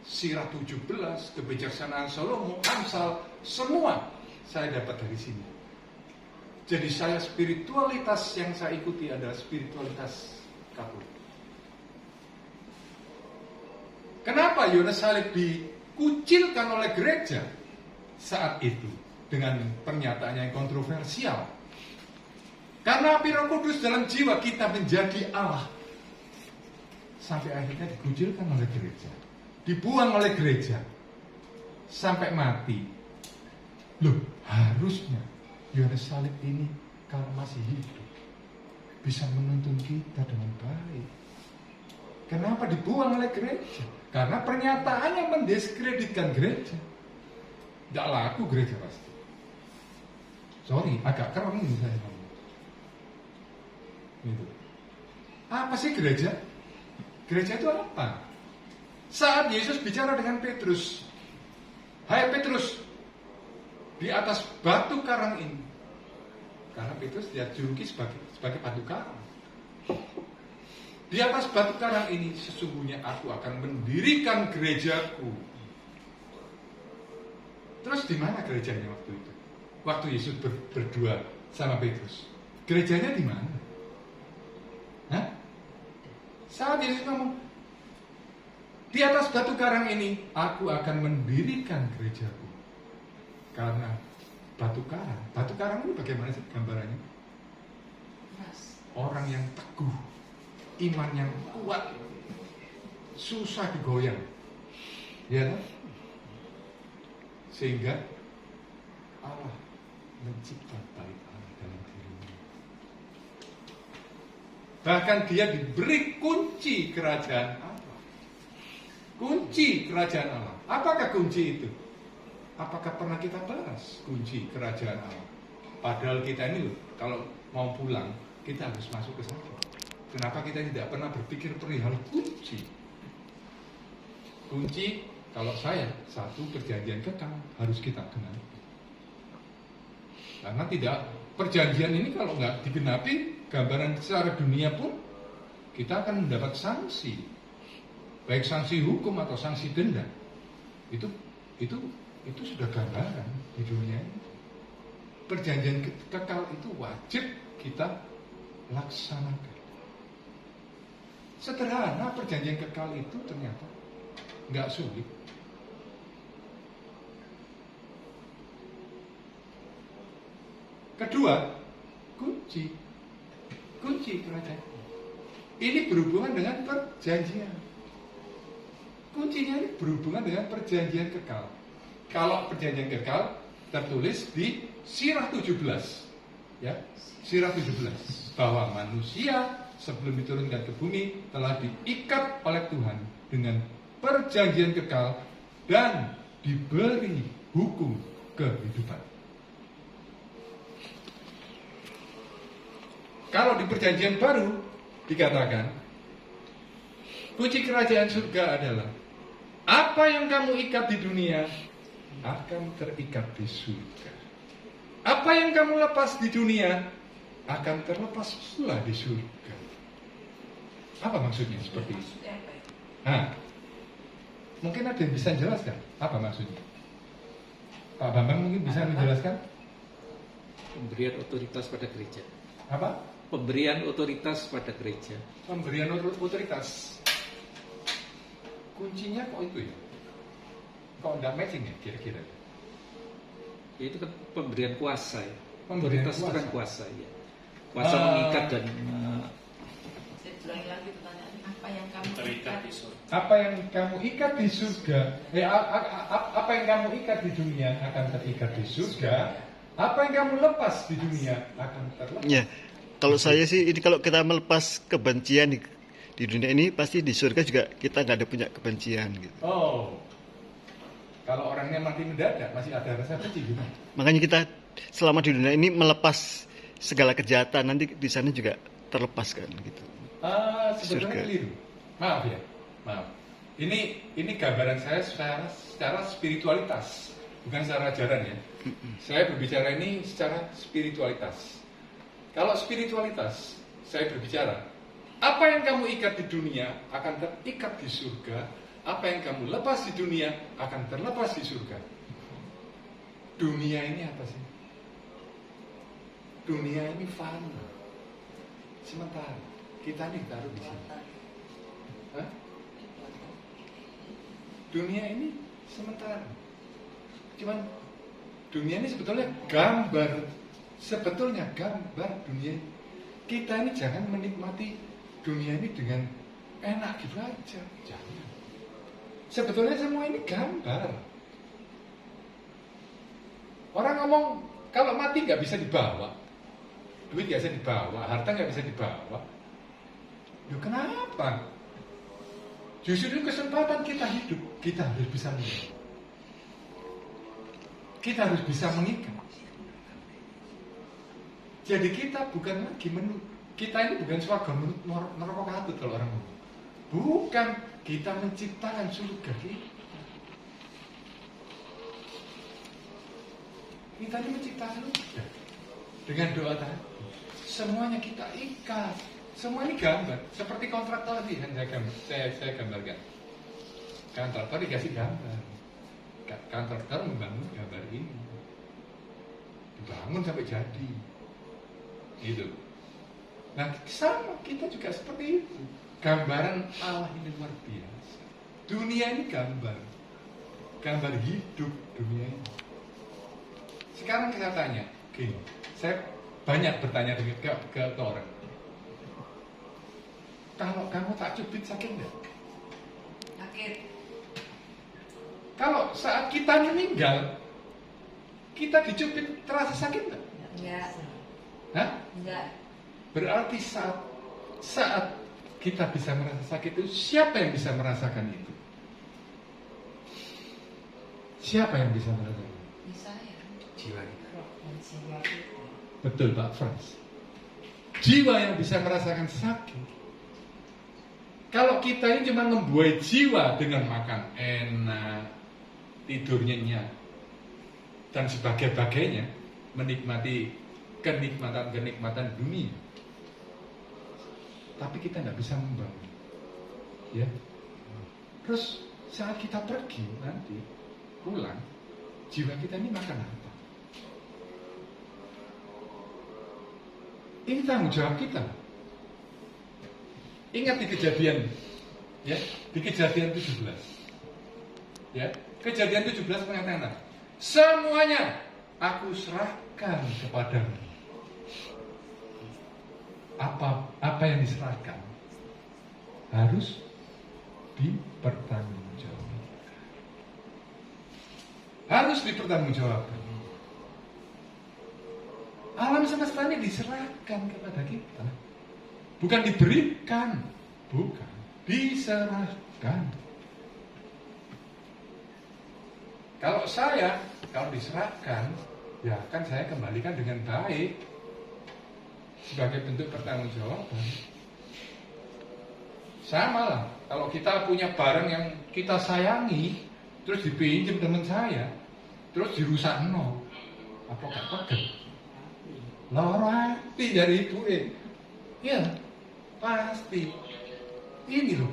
A: Sirah 17, Kebijaksanaan Salomo, Amsal, semua saya dapat dari sini. Jadi spiritualitas yang saya ikuti adalah spiritualitas Katolik. Kenapa Yohanes Salib dikucilkan oleh gereja saat itu dengan pernyataan yang kontroversial? Karena api Roh Kudus dalam jiwa kita menjadi Allah. Sampai akhirnya dikucilkan oleh gereja, dibuang oleh gereja sampai mati. Loh, harusnya Yohanes Salib ini kalau masih hidup bisa menuntun kita dengan baik. Kenapa dibuang oleh gereja? Karena pernyataannya mendiskreditkan gereja. Tidak laku gereja pasti. Sorry, agak keren ini saya ngomong. Gitu. Apa sih gereja? Gereja itu apa? Saat Yesus bicara dengan Petrus, hai Petrus, di atas batu karang ini. Karena Petrus dia juluki sebagai batu karang. Di atas batu karang ini sesungguhnya aku akan mendirikan gerejaku. Terus di mana gerejanya waktu itu? Waktu Yesus berdua sama Petrus. Gerejanya di mana? Hah? Saat Yesus ngomong, di atas batu karang ini aku akan mendirikan gerejaku. Karena batu karang ini bagaimana sih gambarannya? Orang yang teguh, iman yang kuat, susah digoyang, ya kan? Sehingga Allah mencipta bait Allah dalam dirinya. Bahkan dia diberi kunci kerajaan Allah. Kunci kerajaan Allah. Apakah kunci itu? Apakah pernah kita bahas kunci kerajaan Allah? Padahal kita ini loh, kalau mau pulang kita harus masuk ke sana. Kenapa kita tidak pernah berpikir perihal kunci? Kunci, kalau saya, satu perjanjian kekal harus kita genapi. Karena tidak, perjanjian ini kalau nggak digenapi, gambaran secara dunia pun, kita akan mendapat sanksi. Baik sanksi hukum atau sanksi denda. Itu sudah gambaran di dunia ini. Perjanjian kekal itu wajib kita laksanakan. Sederhana perjanjian kekal itu ternyata nggak sulit. Kedua, kunci kerajaan. Ini berhubungan dengan perjanjian. Kuncinya ini berhubungan dengan perjanjian kekal. Kalau perjanjian kekal tertulis di Sirah 17, ya, Sirah 17, bahwa manusia sebelum diturunkan ke bumi telah diikat oleh Tuhan dengan perjanjian kekal dan diberi hukum kehidupan. Kalau di perjanjian baru dikatakan kunci kerajaan surga adalah apa yang kamu ikat di dunia akan terikat di surga. Apa yang kamu lepas di dunia akan terlepas pula di surga. Apa maksudnya seperti itu? Nah, mungkin ada yang bisa jelaskan apa maksudnya? Pak Bambang mungkin bisa menjelaskan?
F: Pemberian otoritas pada gereja.
A: Apa?
F: Pemberian otoritas pada gereja.
A: Pemberian otoritas. Kuncinya kok itu ya? Kok enggak matching ya kira-kira?
F: Itu kan pemberian kuasa ya.
A: Pemberian
F: Otoritas itu kan
A: kuasa.
F: kuasa ya. Kuasa mengikat dan
E: Saya ulangi lagi pertanyaannya, apa yang kamu
G: Otoritas
A: Apa yang kamu ikat di surga, apa yang kamu ikat di dunia akan terikat di surga. Apa yang kamu lepas di dunia akan terlepas.
B: Ya, kalau saya sih ini kalau kita melepas kebencian di dunia ini pasti di surga juga kita nggak ada punya kebencian gitu.
A: Oh, kalau orangnya mati mendadak masih ada rasa benci gitu.
B: Makanya kita selama di dunia ini melepas segala kejahatan, nanti di sana juga terlepas kan gitu.
A: Sebenarnya
B: Surga.
A: keliru. Maaf ya, maaf. Ini gambaran saya secara spiritualitas, bukan secara ajaran ya. Saya berbicara ini secara spiritualitas. Kalau spiritualitas, saya berbicara, apa yang kamu ikat di dunia akan terikat di surga. Apa yang kamu lepas di dunia akan terlepas di surga. Dunia ini apa sih? Dunia ini fana. Sementara kita ini taruh di sini. Hah? Dunia ini sementara. Cuman dunia ini sebetulnya gambar. Sebetulnya gambar dunia. Kita ini jangan menikmati dunia ini dengan enak gitu aja. Jangan. Sebetulnya semua ini gambar. Orang ngomong kalau mati nggak bisa dibawa, duit nggak bisa dibawa, harta nggak bisa dibawa. Loh kenapa? Justru itu kesempatan kita hidup, kita harus bisa mengikat. Kita harus bisa mengikat. Jadi kita bukan lagi kita ini bukan swarga neraka katut kalau orang ngomong. Bukan, kita menciptakan surga kita. Kita ini menciptakan surga. Dengan doa tadi, semuanya kita ikat. Semua ini gambar, seperti kontraktor tadi yang saya gambarkan. Kontraktor dikasih gambar. Kontraktor membangun gambar ini. Dibangun sampai jadi. Gitu. Nah, sama kita juga seperti itu. Gambaran Allah ini luar biasa. Dunia ini gambar. Gambar hidup dunia ini. Sekarang kita tanya, gini, saya banyak bertanya ke orang. Kalau kamu tak cubit sakit enggak?
E: Sakit.
A: Kalau saat kita meninggal, kita dicubit terasa sakit enggak?
E: Enggak.
A: Hah?
E: Enggak.
A: Berarti saat kita bisa merasa sakit itu, siapa yang bisa merasakan itu? Siapa yang bisa merasakan?
E: Bisa ya.
D: Jiwa kita.
E: Roh dan jiwa kita.
A: Betul Pak Frans. Jiwa yang bisa merasakan sakit. Kalau kita ini cuma membuai jiwa dengan makan enak, tidur nyenyak, dan sebagainya, menikmati kenikmatan dunia. Tapi kita nggak bisa membangun. Ya. Terus saat kita pergi nanti, pulang, jiwa kita ini makan apa? Ini tanggung jawab kita. Ingat di kejadian, ya, di kejadian 17. Ya, kejadian 17 mengatakan, semuanya aku serahkan kepadamu. Apa yang diserahkan harus dipertanggungjawabkan. Harus dipertanggungjawabkan. Alam semesta ini diserahkan kepada kita. Bukan diberikan, bukan, diserahkan. Kalau diserahkan, ya kan saya kembalikan dengan baik sebagai bentuk pertanggungjawaban. Sama lah, kalau kita punya barang yang kita sayangi, terus dipinjam teman saya, terus dirusak apa gak pegel? Loro hati dari ibu ya. Pasti. Ini loh.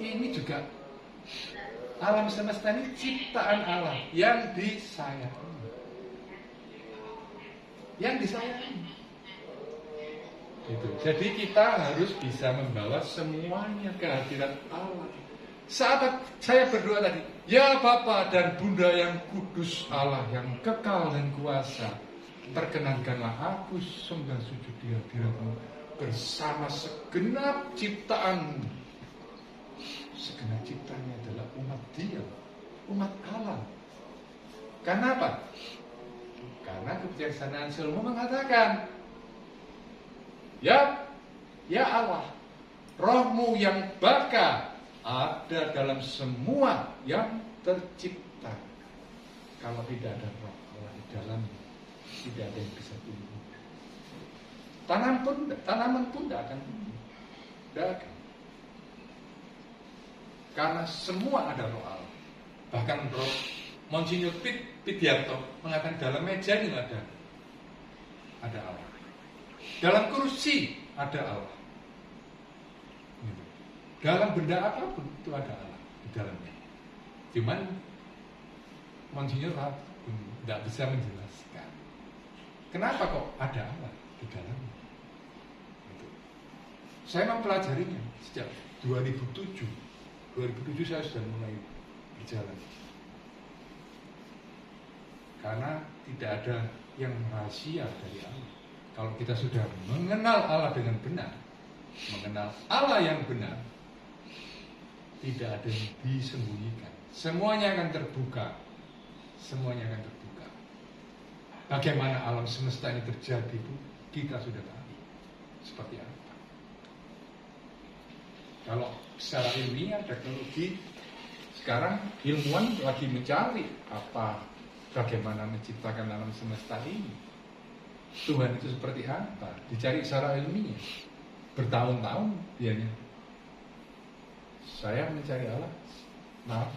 A: Ini juga alam semesta ini ciptaan Allah yang disayangi. Yang disayangi. Gitu. Jadi kita harus bisa membawa semuanya ke hadirat Allah. Saat saya berdoa tadi, ya Bapa dan Bunda yang kudus Allah yang kekal dan kuasa, perkenankanlah aku sembah sujud di hadirat-Mu bersama segenap ciptaan Segenap ciptanya adalah umat Dia, umat Allah. Karena apa? Karena kebijaksanaan Salomo mengatakan, ya Allah, rohmu yang baka ada dalam semua yang tercipta. Kalau tidak ada roh Allah di dalam, tidak ada yang bisa tumbuh. Tanaman pun tidak akan tumbuh. Tidak akan. Karena semua ada roh Allah. Bahkan roh Monsinyur Pidiarto mengatakan dalam meja ini ada Allah. Dalam kursi ada Allah. Dalam benda apapun itu ada Allah di dalamnya. Cuman Monsinyur tidak bisa menjelaskan kenapa kok ada Allah di dalamnya. Gitu. Saya mempelajarinya sejak 2007. 2007 saya sudah mulai berjalan. Karena tidak ada yang rahasia dari Allah. Kalau kita sudah mengenal Allah dengan benar, mengenal Allah yang benar, tidak ada yang disembunyikan. Semuanya akan terbuka. Semuanya akan terbuka. Bagaimana alam semesta ini terjadi itu kita sudah tahu. Seperti apa? Kalau secara ilmiah, teknologi, sekarang ilmuwan lagi mencari bagaimana menciptakan alam semesta ini. Tuhan itu seperti apa? Dicari secara ilmiah. Bertahun-tahun dianya. Saya mencari Allah. Maaf,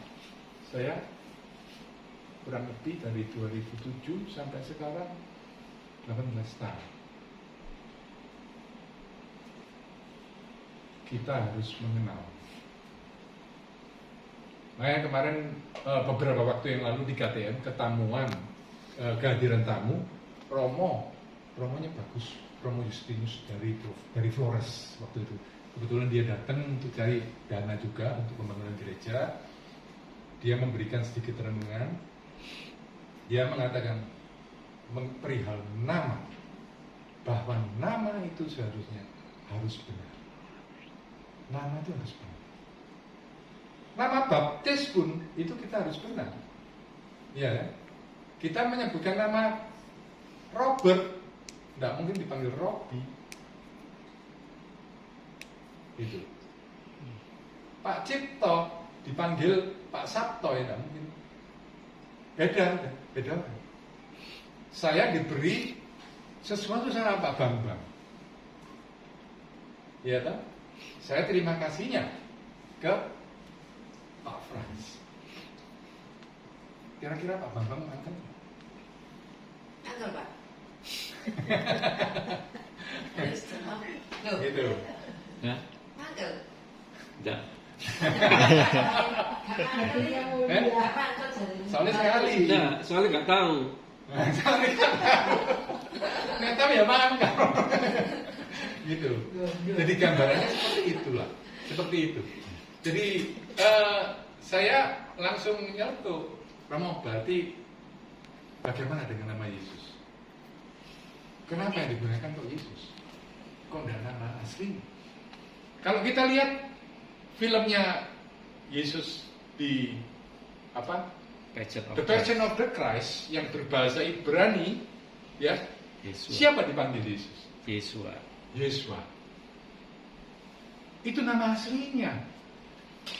A: saya kurang lebih dari 2007 sampai sekarang 18 tahun. Kita harus mengenal. Makanya kemarin beberapa waktu yang lalu di KTM ketamuan kehadiran tamu Romonya bagus, Romo Justinus dari Flores waktu itu. Kebetulan dia datang untuk cari dana juga untuk pembangunan gereja. Dia memberikan sedikit renungan. Dia mengatakan perihal nama, bahwa nama itu seharusnya harus benar. Nama itu harus benar. Nama baptis pun itu kita harus benar. Ya, kita menyebutkan nama Robert, tidak mungkin dipanggil Robi. Itu. Pak Cipto dipanggil Pak Sabto, ya tidak mungkin. Beda. Saya diberi sesuatu sama Pak Bambang. Ya tak? Saya terima kasihnya ke Pak Frans. Kira-kira Pak Bambang angkat?
E: Angkel, Pak. Loh,
A: Gitu.
F: Ya,
E: angkel.
F: tidak.
E: Apa angkel jadi?
A: Soalnya sekali.
F: Tidak, soalnya nggak tahu.
A: Soalnya kan nggak tahu ya Pak. Gitu. Jadi gambarannya seperti itulah. Seperti itu. Jadi saya langsung nyeletuk, Romo, berarti bagaimana dengan nama Yesus? Kenapa yang digunakan untuk Yesus? Kok tidak nama asli? Kalau kita lihat filmnya Yesus di The Passion of the Christ yang berbahasa Ibrani, ya,
F: Yesua.
A: siapa dipanggil Yesus?
F: Yesua.
A: Yesua. Itu nama aslinya.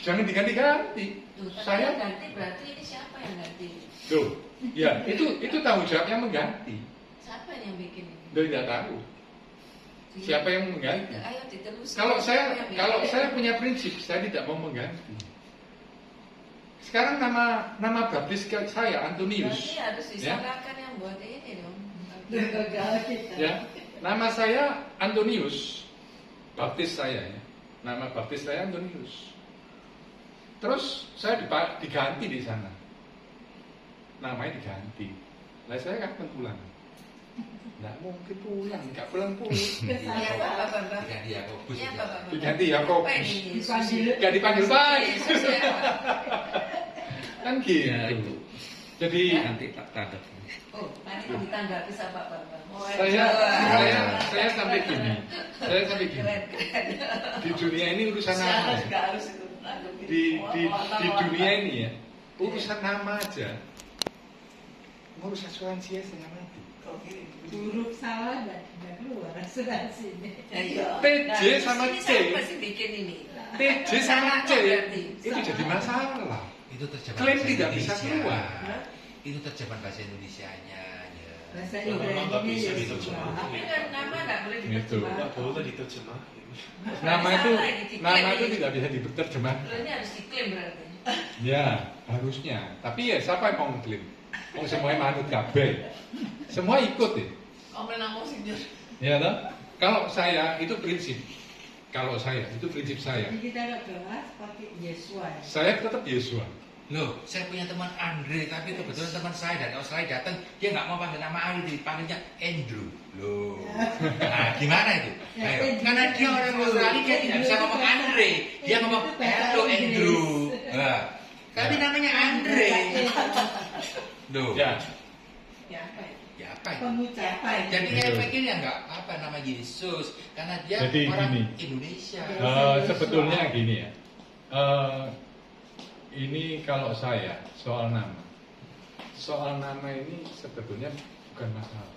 A: Jangan diganti-ganti. Saya
E: ganti, berarti ini siapa yang ganti?
A: tuh, ya itu tanggung jawabnya mengganti.
E: Siapa yang bikin ini?
A: Tidak tahu siapa yang mengganti.
E: Ayo ditelusuri.
A: Kalau
E: Siapa yang bikin?
A: saya punya prinsip, saya tidak mau mengganti. Sekarang nama baptis saya Antonius.
E: Berarti harus
A: Ya.
E: disalahkan yang buat ini dong.
A: Ya, nama saya Antonius. Baptis saya ya. Nama baptis saya Antonius. Terus saya diganti di sana. Namanya diganti. Lah saya kapan pulang? Nggak mungkin pulang, nggak pulang-pulang.
E: Iya, Pak Bambang.
D: Diganti Yakobus.
E: Iya, Pak Bambang.
A: Diganti Yakobus.
E: Apa ini, Yesus?
A: Nggak dipanggil Pak.
E: Yesus ya, Pak.
A: Kan gitu.
F: Ya itu.
A: Jadi
F: Nanti tak tanda.
E: Oh, nanti ditanggapi sama Pak Bambang. Oh,
A: saya sampai gini.
E: Keren.
A: Di dunia ini urusan nama.
E: Nggak harus itu.
A: di dunia ini ya, urusan nama aja, ngurus asuransi ya saya mati.
G: Huruf salah dan keluar asuransi ini.
A: TJ sama C.
E: Siapa sih bikin ini?
A: TJ sama C
E: Berarti.
A: itu jadi masalah.
D: Itu terjemahan
A: Klaim
D: bahasa
A: tidak bisa
D: Indonesia.
A: keluar.
D: Itu terjemahan bahasa Indonesianya. Ya.
G: Bahasa
H: Kalau memang nggak
G: Ibrani
H: bisa
G: ya
H: diterjemahkan.
G: susah.
E: Tapi kan nama nggak boleh
A: Gitu.
E: diterjemahkan.
H: Nggak boleh diterjemahin.
A: Nama itu
E: Salah ini, diklaim
A: nama itu
E: ini.
A: tidak bisa diterjemahkan.
E: Berarti harus diklaim berarti.
A: Ya, harusnya. Tapi ya siapa yang mau ngeklaim? Mau semuanya manut kabeh. Semua ikut ya.
E: Omen namo sih dia.
A: Ya toh? Kalau saya itu prinsip. Kalau saya itu prinsip saya.
G: Jadi kita nggak kelas pakai Yesua.
A: Saya tetap Yesua.
D: Loh, saya punya teman Andre, tapi kebetulan teman saya dari Australia datang, dia nggak mau panggil nama Andre, dipanggilnya Andrew. Loh, nah gimana itu?
G: Ya,
D: Ayo,
G: Andrew.
D: karena dia orang Australia, dia tidak bisa ngomong Andre, dia ngomong
G: Itu bahasa
D: hello
G: Inggris.
D: Andrew. Nah, tapi namanya Andre. Loh,
A: Ya,
E: Ya apa ya?
D: ya apa itu?
G: Pengucapan.
D: Jadi
A: Betul.
D: saya pikir ya nggak apa nama Yesus, karena dia
A: Jadi
D: orang
A: gini.
D: Indonesia.
A: sebetulnya gini ya. Ini kalau saya soal nama. Soal nama ini sebetulnya bukan masalah.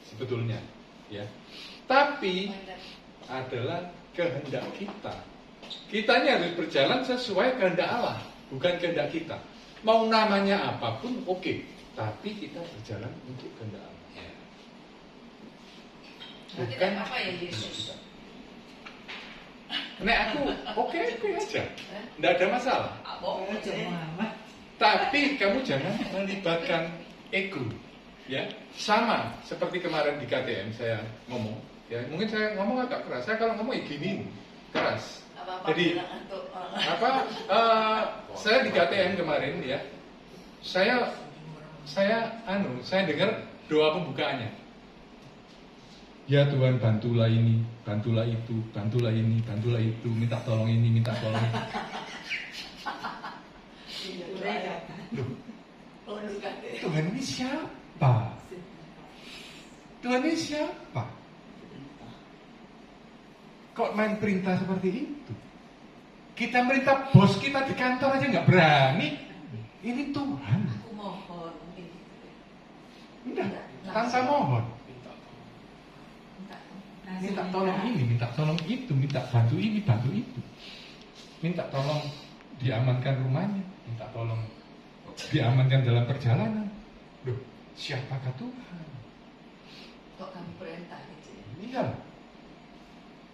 A: Sebetulnya, ya. Tapi adalah kehendak kita. Kita ini harus berjalan sesuai kehendak Allah, bukan kehendak kita. Mau namanya apapun oke, tapi kita berjalan untuk kehendak Allah.
D: Ya.
E: Berarti
A: Bukan
E: tidak apa ya
A: kehendak
E: Yesus?
A: kita. Nek aku oke aja, nggak ada masalah.
E: Apa?
G: Kalau Muhammad.
A: Tapi kamu jangan melibatkan ego, ya. Sama seperti kemarin di KTM saya ngomong, ya. Mungkin saya ngomong agak keras. Saya kalau ngomong ya gini, keras.
E: Apa-apa
A: Jadi
E: bilang untuk
A: saya di KTM kemarin ya. Saya dengar doa pembukaannya. Ya Tuhan, bantulah ini, bantulah itu, bantulah ini, bantulah itu, minta tolong ini, minta tolong itu. Loh,
E: Oh, bukan.
A: Tuhan ini siapa? Tuhan ini siapa? Kok main perintah seperti itu? Kita merintah bos kita di kantor aja nggak berani. Ini Tuhan.
E: Aku mohon mungkin gitu.
A: Enggak, tanpa mohon. Minta tolong ini, minta tolong itu, minta bantu ini, bantu itu. Minta tolong diamankan rumahnya, minta tolong diamankan dalam perjalanan. Loh, siapakah Tuhan?
E: Kok kamu perintah gitu ya?
A: Iya.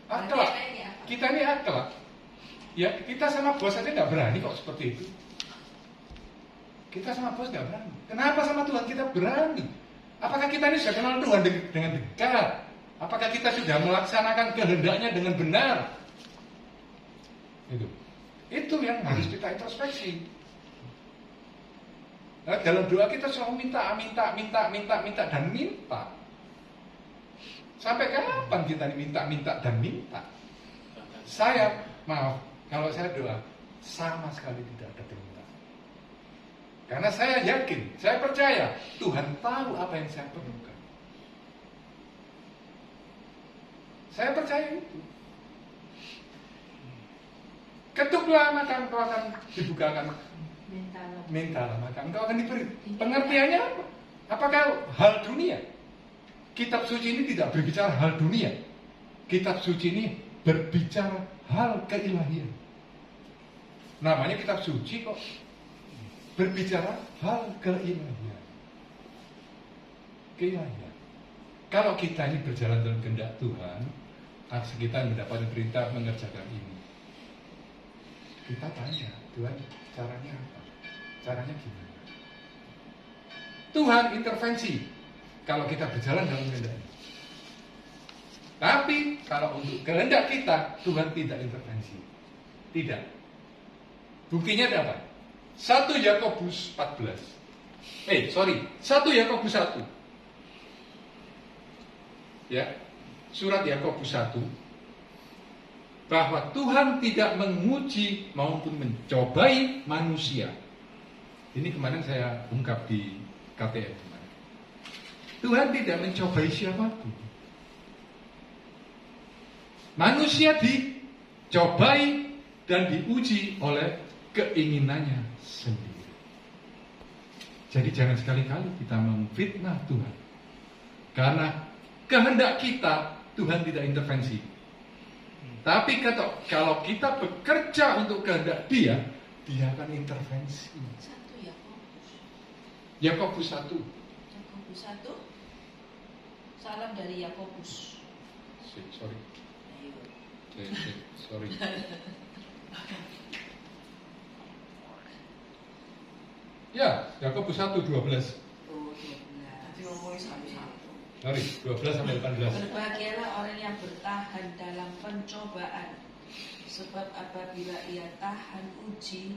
E: Berarti
A: Akhlak.
E: ini apa?
A: Kita ini akhlak. Ya, kita sama bos aja nggak berani kok seperti itu. Kita sama bos nggak berani. Kenapa sama Tuhan kita berani? Apakah kita ini sudah kenal Tuhan dengan dekat? Apakah kita sudah melaksanakan kehendaknya dengan benar? Itu yang harus kita introspeksi. Nah, dalam doa kita selalu minta dan minta. Sampai kapan kita minta dan minta? Saya, maaf, kalau saya doa sama sekali tidak ada permintaan. Karena saya yakin, saya percaya Tuhan tahu apa yang saya perlukan. Saya percaya itu. Ketuklah maka engkau akan dibukakan. Mintalah maka engkau akan diberi. Pengertiannya apa? Apakah hal dunia? Kitab suci ini tidak berbicara hal dunia. Kitab suci ini berbicara hal keilahian. Namanya kitab suci kok. Berbicara hal keilahian. Keilahian. Kalau kita ini berjalan dalam kehendak Tuhan, kita mendapatkan perintah mengerjakan ini. Kita tanya, Tuhan caranya apa? Caranya gimana? Tuhan intervensi kalau kita berjalan dalam kehendak. Tapi kalau untuk kehendak kita, Tuhan tidak intervensi. Tidak. Buktinya ada apa? 1 Yakobus 14. 1 Yakobus 1. Ya, surat Yakobus 1 bahwa Tuhan tidak menguji maupun mencobai manusia. Ini kemarin saya ungkap di KTM kemarin. Tuhan tidak mencobai siapapun. Manusia dicobai dan diuji oleh keinginannya sendiri. Jadi jangan sekali-kali kita memfitnah Tuhan. Karena kehendak kita, Tuhan tidak intervensi. Tapi kalau kita bekerja untuk kehendak Dia, Dia akan intervensi.
E: 1 Yakobus.
A: Yakobus 1.
E: Yakobus 1. Salam dari Yakobus.
A: Sorry.
E: Ayo.
A: Sorry. Ya, Yakobus 1:12.
E: Oh, 12. Nanti ngomongin satu-satu.
A: Sorry, 12 sampai 18.
C: Berbahagialah orang yang bertahan dalam pencobaan, sebab apabila ia tahan uji,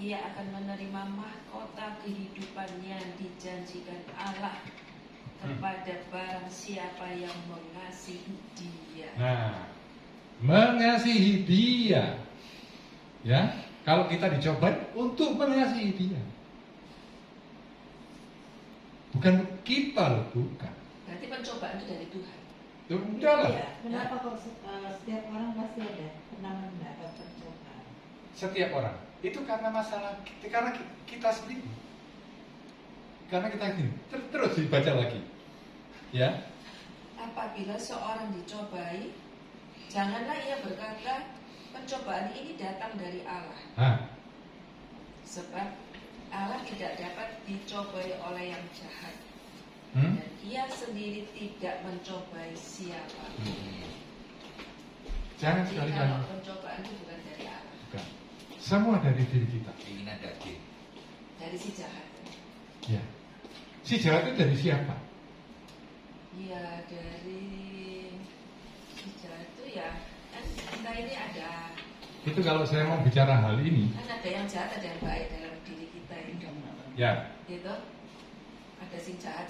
C: ia akan menerima mahkota kehidupan yang dijanjikan Allah kepada barang siapa yang mengasihi Dia.
A: Nah, mengasihi Dia. Ya, kalau kita dicoba untuk mengasihi Dia. Bukan kita loh, bukan.
C: Berarti pencobaan itu dari Tuhan.
A: Udah lah.
G: Iya, kenapa kok setiap orang pasti ada pernah mendapat percobaan?
A: Setiap orang. Itu karena masalah karena kita sendiri. Karena kita sendiri. Terus dibaca lagi. Ya.
C: Apabila seorang dicobai, janganlah ia berkata, pencobaan ini datang dari Allah.
A: Nah,
C: Sebab Allah tidak dapat dicobai oleh yang jahat.
A: hmm?
C: Dan ia sendiri tidak mencobai siapa.
A: Jangan
C: Jadi
A: sekali-kali.
C: kalau pencobaan itu bukan dari Allah,
A: Bukan. Semua dari diri kita.
D: Keinginan daging.
C: dari si jahat.
A: Ya. Si jahat itu dari siapa?
C: Ya dari si jahat itu ya kan kita ini ada
A: Itu kalau saya mau bicara hal ini,
C: kan ada yang jahat ada yang baik dalam diri kita ini.
A: ya,
C: Gitu. Ada si jahat, si